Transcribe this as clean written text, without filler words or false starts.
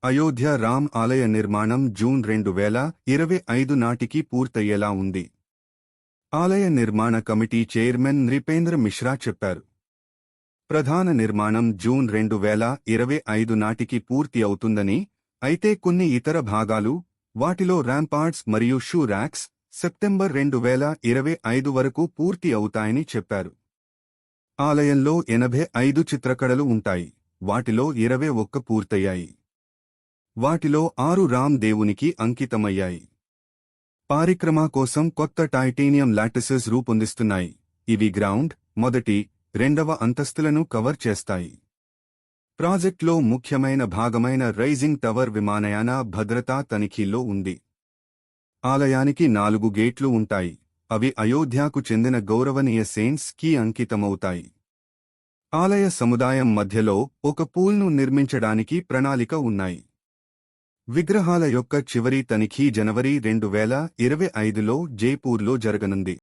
అయోధ్య రామ్ ఆలయ నిర్మాణం జూన్ 2025 నాటికి పూర్తయ్యేలా ఉంది. ఆలయ నిర్మాణ కమిటీ చైర్మన్ నృపేంద్ర మిశ్రా చెప్పారు. ప్రధాన నిర్మాణం జూన్ 2025 నాటికి పూర్తి అవుతుందని, అయితే కొన్ని ఇతర భాగాలు, వాటిలో ర్యాంపార్ట్స్ మరియు షూ ర్యాక్స్, సెప్టెంబర్ 2025 వరకు పూర్తి అవుతాయని చెప్పారు. ఆలయంలో 85 చిత్రకళలు ఉంటాయి. వాటిలో 21 పూర్తయ్యాయి. వాటిలో 6 రామ్ దేవునికి అంకితమయ్యాయి. పారిక్రమ కోసం కొత్త టైటానియం లాటిసెస్ రూపొందిస్తున్నాయి. ఇవి గ్రౌండ్, మొదటి, రెండవ అంతస్తులను కవర్ చేస్తాయి. ప్రాజెక్ట్లో ముఖ్యమైన భాగమైన రైజింగ్ టవర్ విమానయాన భద్రతా తనిఖీల్లో ఉంది. ఆలయానికి 4 గేట్లు ఉంటాయి. అవి అయోధ్యకు చెందిన గౌరవనీయ సెయింట్స్ కి అంకితమవుతాయి. ఆలయ సముదాయం మధ్యలో ఒక పూల్ను నిర్మించడానికి ప్రణాళిక ఉన్నాయి. విగ్రహాల యొక్క చివరి తనిఖీ జనవరి 2025లో జైపూర్లో జరగనుంది.